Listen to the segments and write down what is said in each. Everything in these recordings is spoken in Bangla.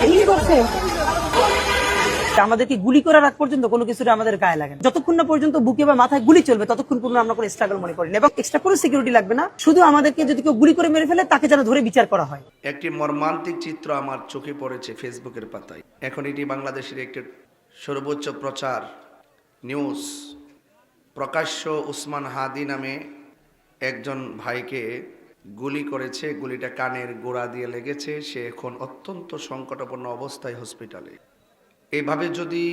এমনি করছে। আমাদেরকে গুলি করার আগ পর্যন্ত কোনো কিছুটা আমাদের গায়ে লাগে না। যতক্ষণ না পর্যন্ত বুকে বা মাথায় গুলি চলবে ততক্ষণ পর্যন্ত আমরা কোনো স্ট্রাগল মনে করি না, এবং এক্সট্রা কোনো সিকিউরিটি লাগবে না। শুধু আমাদেরকে যদি কেউ গুলি করে মেরে ফেলে তাকে যেন ধরে বিচার করা হয়। একটি মর্মান্তিক চিত্র আমার চোখে পড়েছে ফেসবুকের পাতায়। এখন এটি বাংলাদেশের একটি সর্বোচ্চ প্রচার নিউজ। প্রকাশ্য উসমান হাদি নামে একজন ভাইকে গুলি করেছে, গুলিটা কানের গোড়া দিয়ে লেগেছে, সে এখন অত্যন্ত সংকটাপন্ন অবস্থায় হসপিটালে। এভাবে যদি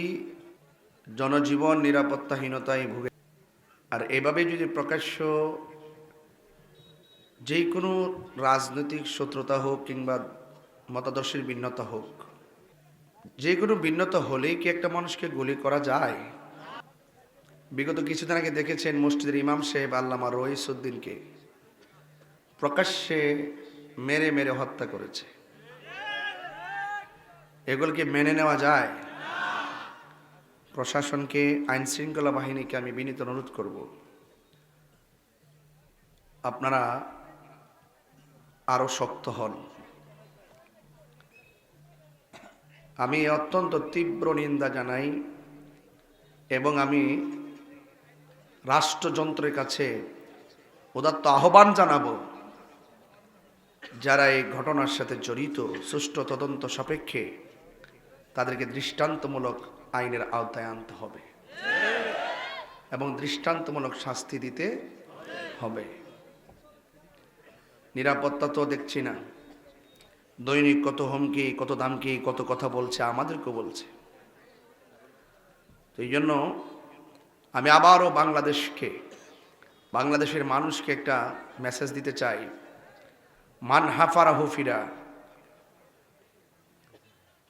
জনজীবন নিরাপত্তাহীনতায় ভুগে, আর এভাবে যদি প্রকাশ্য যে কোনো রাজনৈতিক শত্রুতা হোক কিংবা মতাদর্শের ভিন্নতা হোক, যে কোনো ভিন্নতা হলেই কি একটা মানুষকে গুলি করা যায়? বিগত কিছুদিন আগে দেখেছেন মসজিদের ইমাম সাহেব আল্লামা রইসউদ্দিনকে প্রকাশ্যে মেরে মেরে হত্যা করেছে। এগুলোকে মেনে নেওয়া যায়? প্রশাসনকে, আইন শৃঙ্খলা বাহিনীকে আমি বিনীত অনুরোধ করব, আপনারা আরো শক্ত হন। আমি অত্যন্ত তীব্র নিন্দা জানাই এবং আমি রাষ্ট্রযন্ত্রের কাছে উদাত্ত আহ্বান জানাবো, যারা এই ঘটনার সাথে জড়িত সুষ্ঠু তদন্ত সাপেক্ষে তাদেরকে দৃষ্টান্তমূলক আইনের আওতায় আনতে হবে এবং দৃষ্টান্তমূলক শাস্তি দিতে হবে। নিরাপত্তা তো দেখছি না, দৈনিক কত হুমকি, কত দামকি, কত কথা বলছে, আমাদেরকেও বলছে। তো এই জন্য আমি আবারও বাংলাদেশের মানুষকে একটা মেসেজ দিতে চাই, মান হাফারা হুফিরা।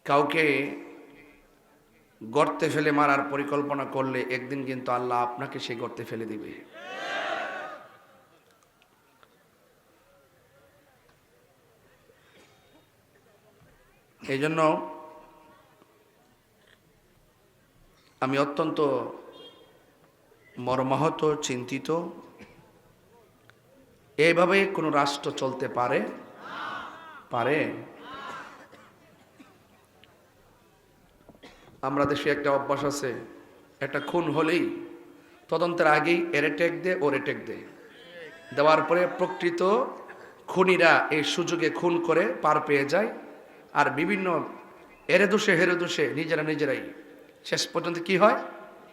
কাউকে গর্তে ফেলে মারার পরিকল্পনা করলে একদিন কিন্তু আল্লাহ আপনাকে সেই গর্তে ফেলে দিবে। এই জন্য আমি অত্যন্ত মর্মাহত, চিন্তিত। এইভাবে কোনো রাষ্ট্র চলতে পারে? আমরা দেশে একটা অভ্যাস আছে, একটা খুন হলেই তদন্তের আগেই এর ট্যাগ দে, ওরে ট্যাগ দে, দেওয়ার পরে প্রকৃত খুনিরা এই সুযোগে খুন করে পার পেয়ে যায়, আর বিভিন্ন এরে দোষে হেরে দোষে নিজেরাই শেষ পর্যন্ত কি হয়?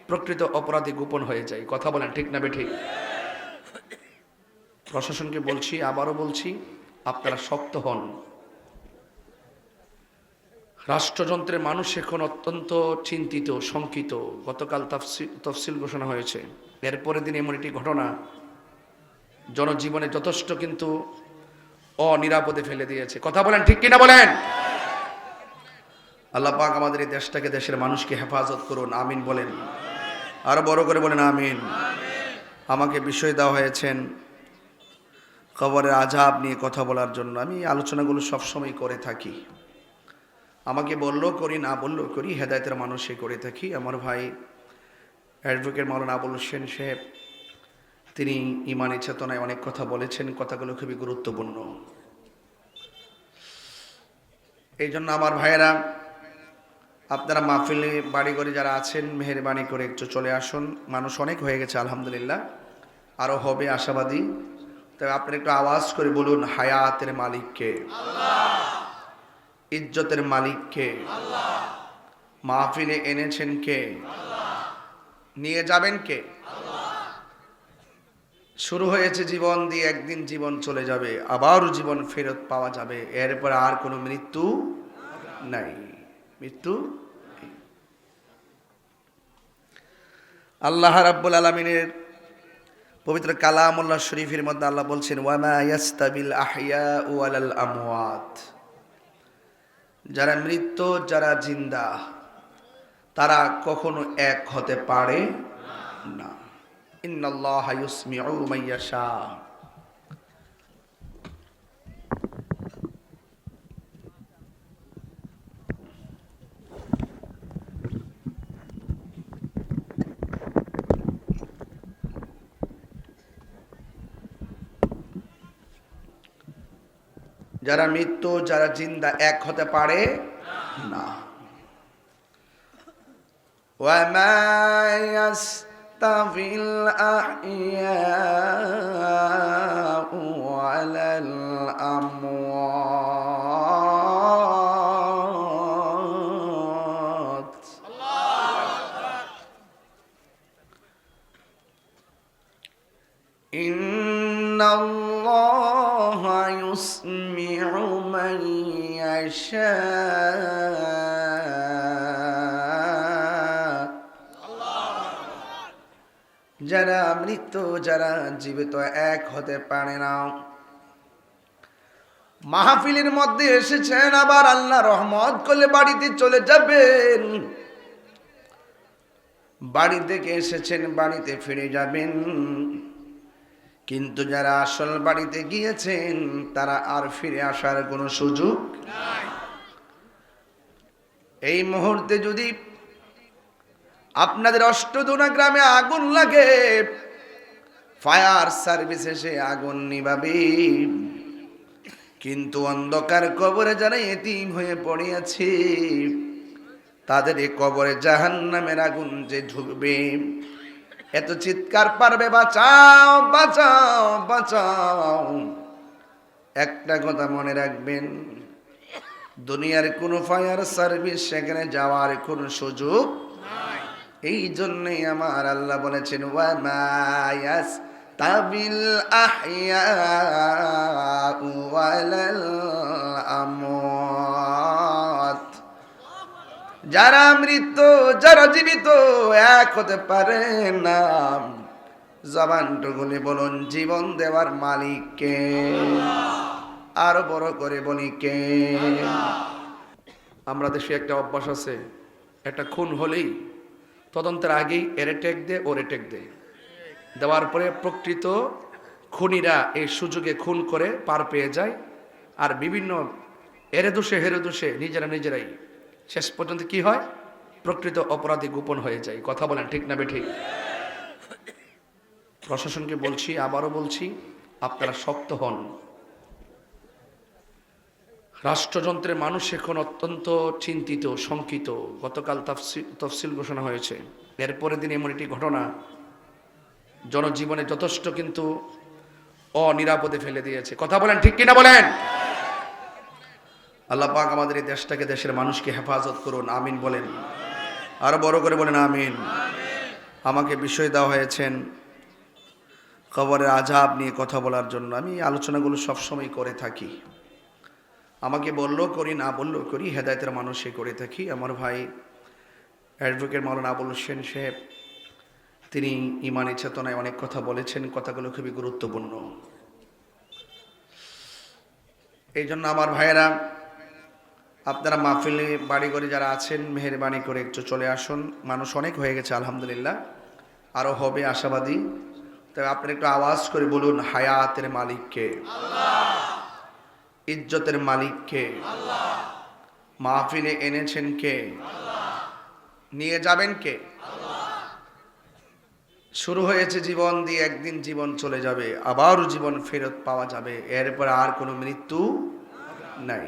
প্রকৃত অপরাধী গোপন হয়ে যায়। কথা বলেন ঠিক না বেঠিক? প্রশাসনকে বলছি, আবারও বলছি, আপনারা শক্ত হন। রাষ্ট্রযন্ত্রের মানুষ এখন অত্যন্ত চিন্তিত, শঙ্কিত। গতকাল তফসিল ঘোষণা হয়েছে, এরপরের দিন এমন একটি ঘটনা জনজীবনে যথেষ্ট কিন্তু অনিরাপদে ফেলে দিয়েছে। কথা বলেন ঠিক কিনা বলেন? আল্লাহ পাক আমাদের এই দেশটাকে, দেশের মানুষকে হেফাজত করুন, আমিন বলেন। আরো বড় করে বলেন আমিন। আমাকে বিষয় দেওয়া হয়েছেন কবরের আযাব নিয়ে কথা বলার জন্য। আমি আলোচনাগুলো সবসময় করে থাকি, আমাকে বললেও করি, না বললেও করি, হেদায়েতের মানুষই করে থাকি। আমার ভাই অ্যাডভোকেট মাওলানা আবুল হোসেন সাহেব, তিনি ইমানি চেতনায় অনেক কথা বলেছেন, কথাগুলো খুবই গুরুত্বপূর্ণ। এই জন্য আমার ভাইয়েরা, আপনারা মাহফিলে বাড়ি করে যারা আছেন, মেহেরবানি করে একটু চলে আসুন। মানুষ অনেক হয়ে গেছে আলহামদুলিল্লাহ, আরও হবে আশাবাদী। তবে আপনারা একটু আওয়াজ করে বলুন, হায়াতের মালিককে আল্লাহ, ইজ্জতের মালিককে আল্লাহ, মাহফিলে এনেছেন কে আল্লাহ, নিয়ে যাবেন কে আল্লাহ। শুরু হয়েছে জীবন দিয়ে, একদিন জীবন চলে যাবে, আবারও জীবন ফেরত পাওয়া যাবে। এরপর আর কোনো মৃত্যু নাই, মৃত্যু। আল্লাহ রাব্বুল আলামিনের পবিত্র কালামুল্লাহ শরীফের মধ্যে আল্লাহ বলছেন, ওয়ামা ইয়াস্তাবিল আহইয়াউ ওয়ালাল আমওয়াত। যারা মৃত, যারা জিন্দা, তারা কখনো এক হতে পারে না। ইন্নাল্লাহা ইউসমিউ মাইয়াশা। যারা মৃত্যু যারা জিন্দা এক হতে পারে না। وما يستوي الأحياء ولا الأموات إن الله يسمع من يشاء যারা মৃত যারা জীবিত এক হতে পারে না। মাহফিলের মধ্যে এসেছেন, আবার আল্লাহ রহমত করলে বাড়িতে চলে যাবেন। বাড়ি থেকে এসেছেন, বাড়িতে ফিরে যাবেন। কিন্তু যারা আসল বাড়িতে গিয়েছেন তারা আর ফিরে আসার কোনো সুযোগ নাই। এই মুহূর্তে যদি আপনাদের অষ্টদোনা গ্রামে আগুন লাগে, ফায়ার সার্ভিস এসে আগুন নিভাবে, কিন্তু অন্ধকার কবরে যারা এতিম হয়ে পড়ে আছে তাদের এই কবরে জাহান্নামের আগুন যে ঢুকবে, এত চিৎকার পারবে বাঁচাও বাঁচাও বাঁচাও। একটা কথা মনে রাখবেন, দুনিয়ার কোনো ফায়ার সার্ভিস সেখানে যাওয়ার কোনো সুযোগ নাই। এই জন্যই আমার আল্লাহ বলেছেন ওয়ামা ইয়াস্তাবিল আহইয়াউ ওয়ালাল আমওয়াত, যারা মৃত যারা জীবিত এক হতে পারে না। জবানটুকুনি বলুন জীবন দেওয়ার মালিক কে? আরো বড় করে বলি কে? আমরা দেশে একটা অভ্যাস আছে, একটা খুন হলেই তদন্তের আগেই এরে টেক দে ওরে টেক দে, দেওয়ার পরে প্রকৃত খুনিরা এই সুযোগে খুন করে পার পেয়ে যায়, আর বিভিন্ন এরে দোষে হেরে দোষে নিজেরাই শেষ পর্যন্ত কি হয়, প্রকৃত অপরাধী গোপন হয়ে যায়। কথা বলেন ঠিক না বেঠিক? প্রশাসনকে বলছি, আবারও বলছি, আপনারা শক্ত হন। রাষ্ট্রযন্ত্রের মানুষ এখন অত্যন্ত চিন্তিত শঙ্কিত। গতকাল তফসিল ঘোষণা হয়েছে, এরপরের দিন এমন একটি ঘটনা জনজীবনে যথেষ্ট কিন্তু অনিরাপদে ফেলে দিয়েছে। কথা বলেন ঠিক কিনা বলেন? আল্লাহ পাক আমাদের এই দেশটাকে, দেশের মানুষকে হেফাজত করুন, আমিন বলেন। আরো বড় করে বলেন আমিন। আমাকে বিষয় দেওয়া হয়েছেন কবরের আযাব নিয়ে কথা বলার জন্য। আমি আলোচনাগুলো সবসময় করে থাকি, আমাকে বললেও করি না বললেও করি, হেদায়েতের মানুষে করে থাকি। আমার ভাই অ্যাডভোকেট মাওলানা আবুল হোসেন সাহেব, তিনি ইমানি চেতনায় অনেক কথা বলেছেন, কথাগুলো খুবই গুরুত্বপূর্ণ। এই জন্য আমার ভাইয়েরা, আপনারা মাহফিলে বাড়ি করে যারা আছেন মেহেরবানি করে একটু চলে আসুন। মানুষ অনেক হয়ে গেছে আলহামদুলিল্লাহ, আরও হবে আশাবাদী। তবে আপনারা একটু আওয়াজ করে বলুন হায়াতের মালিক কে? আল্লাহ। ইজ্জতের মালিক কে? আল্লাহ। মাহফিলে এনেছেন কে? আল্লাহ। নিয়ে যাবেন কে? আল্লাহ। শুরু হয়েছে জীবন দিয়ে, একদিন জীবন চলে যাবে, আবারও জীবন ফেরত পাওয়া যাবে, এরপর আর কোনো মৃত্যু নাই।